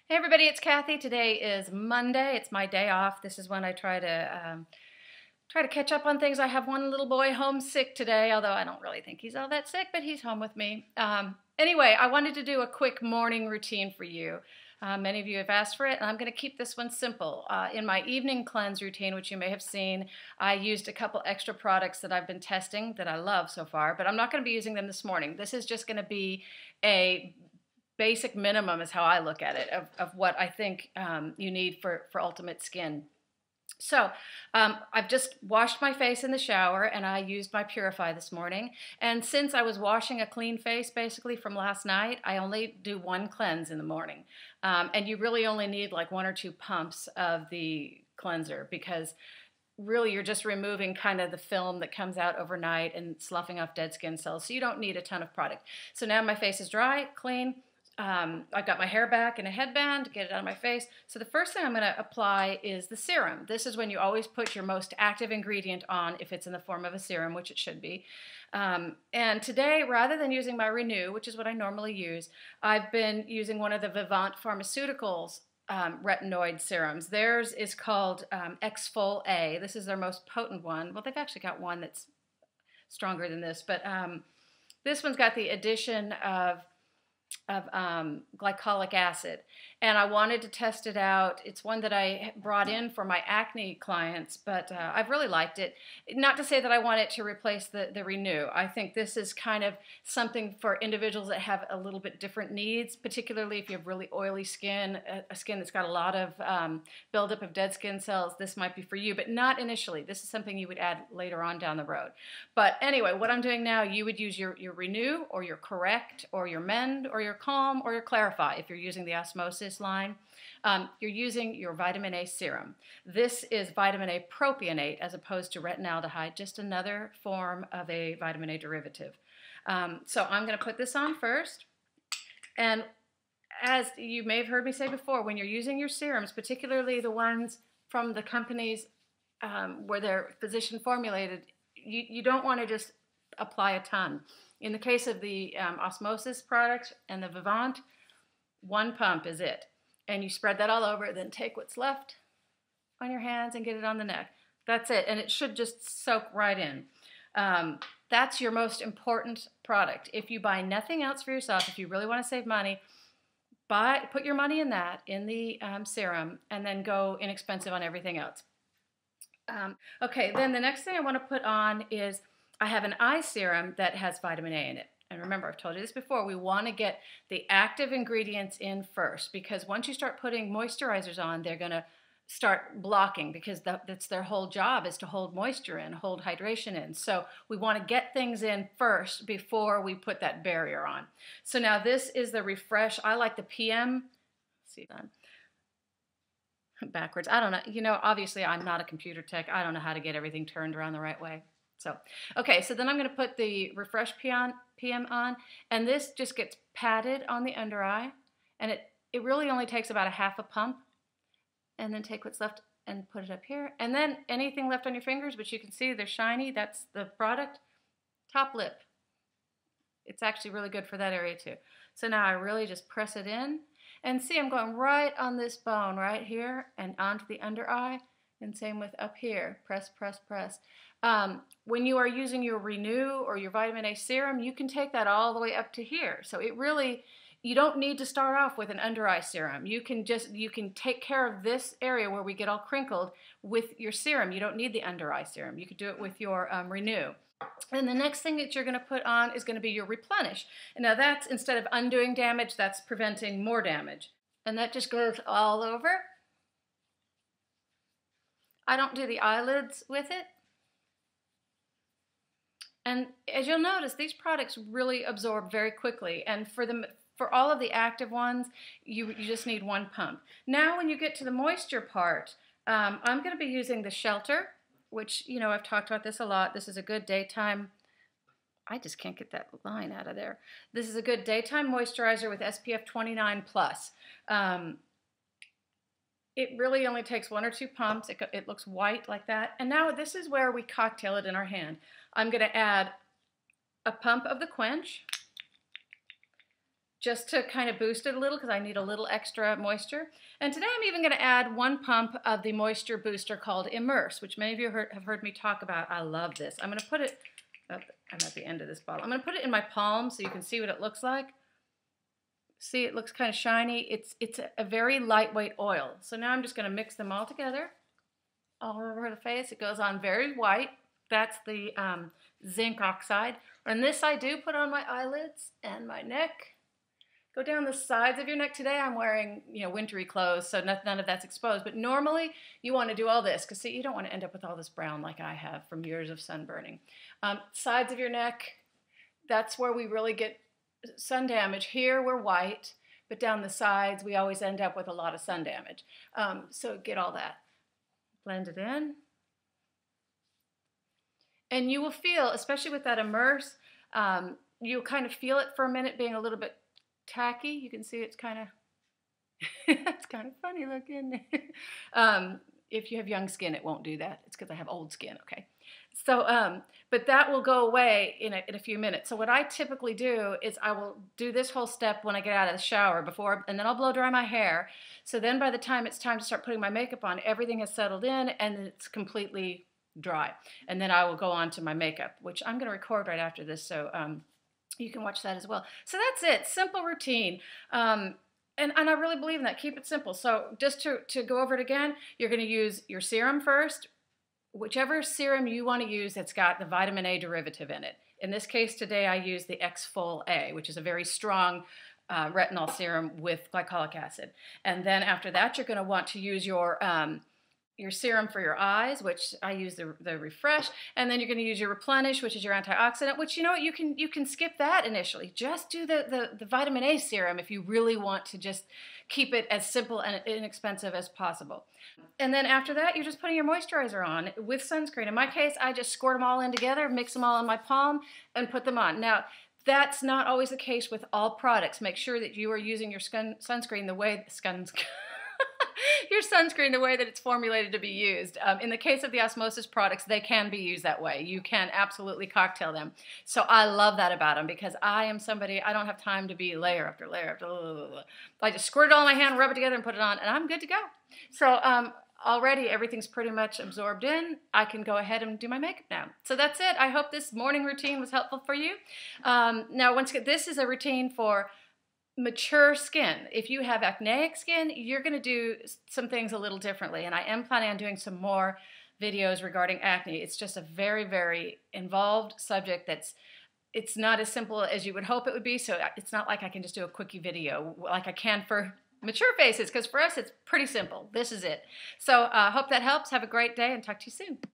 Hey everybody, it's Kathy. Today is Monday. It's my day off. This is when I try to catch up on things. I have one little boy homesick today, although I don't really think he's all that sick, but he's home with me. Anyway, I wanted to do a quick morning routine for you. Many of you have asked for it, and I'm going to keep this one simple. In my evening cleanse routine, which you may have seen, I used a couple extra products that I've been testing that I love so far, but I'm not going to be using them this morning. This is just going to be a basic minimum is how I look at it of what I think you need for ultimate skin. So I've just washed my face in the shower and I used my Purify this morning. And since I was washing a clean face basically from last night, I only do one cleanse in the morning. And you really only need like 1 or 2 pumps of the cleanser because really you're just removing kind of the film that comes out overnight and sloughing off dead skin cells. So you don't need a ton of product. So now my face is dry, clean. I've got my hair back in a headband to get it out of my face. So the first thing I'm going to apply is the serum. This is when you always put your most active ingredient on if it's in the form of a serum, which it should be. And today, rather than using my Renew, which is what I normally use, I've been using one of the Vivant Pharmaceuticals retinoid serums. Theirs is called Exfol A. This is their most potent one. Well, they've actually got one that's stronger than this, but this one's got the addition of glycolic acid, and I wanted to test it out. It's one that I brought in for my acne clients, but I've really liked it. Not to say that I want it to replace the Renew. I think this is kind of something for individuals that have a little bit different needs, particularly if you have really oily skin, a skin that's got a lot of buildup of dead skin cells. This might be for you, but not initially. This is something you would add later on down the road. But anyway, what I'm doing now, you would use your Renew or your Correct or your Mend or your Calm or your Clarify if you're using the Osmosis line. You're using your vitamin A serum. This is vitamin A propionate as opposed to retinaldehyde, just another form of a vitamin A derivative. So I'm going to put this on first. And as you may have heard me say before, when you're using your serums, particularly the ones from the companies where they're physician formulated, you don't want to just apply a ton. In the case of the Osmosis product and the Vivant, 1 pump is it. And you spread that all over, then take what's left on your hands and get it on the neck. That's it, and it should just soak right in. That's your most important product. If you buy nothing else for yourself, if you really want to save money, put your money in that, in the serum, and then go inexpensive on everything else. Okay, then the next thing I want to put on is I have an eye serum that has vitamin A in it. And remember, I've told you this before, we want to get the active ingredients in first because once you start putting moisturizers on, they're going to start blocking because that's their whole job is to hold moisture in, hold hydration in. So we want to get things in first before we put that barrier on. So now this is the Refresh. I like the PM. Let's see that. Backwards. I don't know. You know, obviously I'm not a computer tech. I don't know how to get everything turned around the right way. So, okay, so then I'm going to put the Refresh PM on, and this just gets patted on the under eye, and it really only takes about a half a pump, and then take what's left and put it up here, and then anything left on your fingers, which you can see they're shiny, that's the product, top lip. It's actually really good for that area too. So now I really just press it in, and see I'm going right on this bone right here and onto the under eye, and same with up here, press, press, press. When you are using your Renew or your vitamin A serum, you can take that all the way up to here. So it really, you don't need to start off with an under eye serum. You can take care of this area where we get all crinkled with your serum. You don't need the under eye serum. You could do it with your Renew. And the next thing that you're going to put on is going to be your Replenish. And now that's, instead of undoing damage, that's preventing more damage. And that just goes all over. I don't do the eyelids with it. And as you'll notice, these products really absorb very quickly. And for all of the active ones, you just need 1 pump. Now when you get to the moisture part, I'm going to be using the Shelter, which, you know, I've talked about this a lot. This is a good daytime, I just can't get that line out of there. This is a good daytime moisturizer with SPF 29+. It really only takes 1 or 2 pumps. It looks white like that. And now this is where we cocktail it in our hand. I'm going to add a pump of the Quench, just to kind of boost it a little because I need a little extra moisture. And today I'm even going to add 1 pump of the moisture booster called Immerse, which many of you have heard me talk about. I love this. I'm going to put it, I'm at the end of this bottle. I'm going to put it in my palm so you can see what it looks like. See, it looks kind of shiny. It's a very lightweight oil. So now I'm just going to mix them all together, all over the face. It goes on very white. That's the zinc oxide. And this I do put on my eyelids and my neck. Go down the sides of your neck. Today I'm wearing, wintry clothes, so none of that's exposed. But normally you want to do all this because, see, you don't want to end up with all this brown like I have from years of sunburning. Sides of your neck, that's where we really get sun damage. Here we're white, but down the sides we always end up with a lot of sun damage. So get all that. Blend it in. And you will feel, especially with that Immerse, you'll kind of feel it for a minute being a little bit tacky. You can see it's kind of, it's kind of funny looking. If you have young skin, it won't do that. It's because I have old skin, okay? So, but that will go away in a few minutes. So what I typically do is I will do this whole step when I get out of the shower and then I'll blow dry my hair. So then by the time it's time to start putting my makeup on, everything has settled in and it's completely dry. And then I will go on to my makeup, which I'm going to record right after this. So, you can watch that as well. So that's it. Simple routine. And I really believe in that. Keep it simple. So just to go over it again, you're going to use your serum first, whichever serum you want to use that's got the vitamin A derivative in it. In this case today, I use the X-Fol-A, which is a very strong retinol serum with glycolic acid. And then after that, you're going to want to use your serum for your eyes, which I use the Refresh, and then you're going to use your Replenish, which is your antioxidant, which, you can skip that initially. Just do the vitamin A serum if you really want to just keep it as simple and inexpensive as possible. And then after that, you're just putting your moisturizer on with sunscreen. In my case, I just squirt them all in together, mix them all in my palm, and put them on. Now, that's not always the case with all products. Make sure that you are using your sunscreen the way your sunscreen the way that it's formulated to be used. In the case of the Osmosis products, they can be used that way. You can absolutely cocktail them. So I love that about them because I am somebody, I don't have time to be layer after layer after layer. I just squirt it all in my hand, rub it together, and put it on, and I'm good to go. So already everything's pretty much absorbed in. I can go ahead and do my makeup now. So that's it. I hope this morning routine was helpful for you. Now, once again, this is a routine for mature skin. If you have acneic skin, you're going to do some things a little differently, and I am planning on doing some more videos regarding acne. It's just a very, very involved subject it's not as simple as you would hope it would be, so it's not like I can just do a quickie video like I can for mature faces, because for us it's pretty simple. This is it. So I hope that helps. Have a great day and talk to you soon.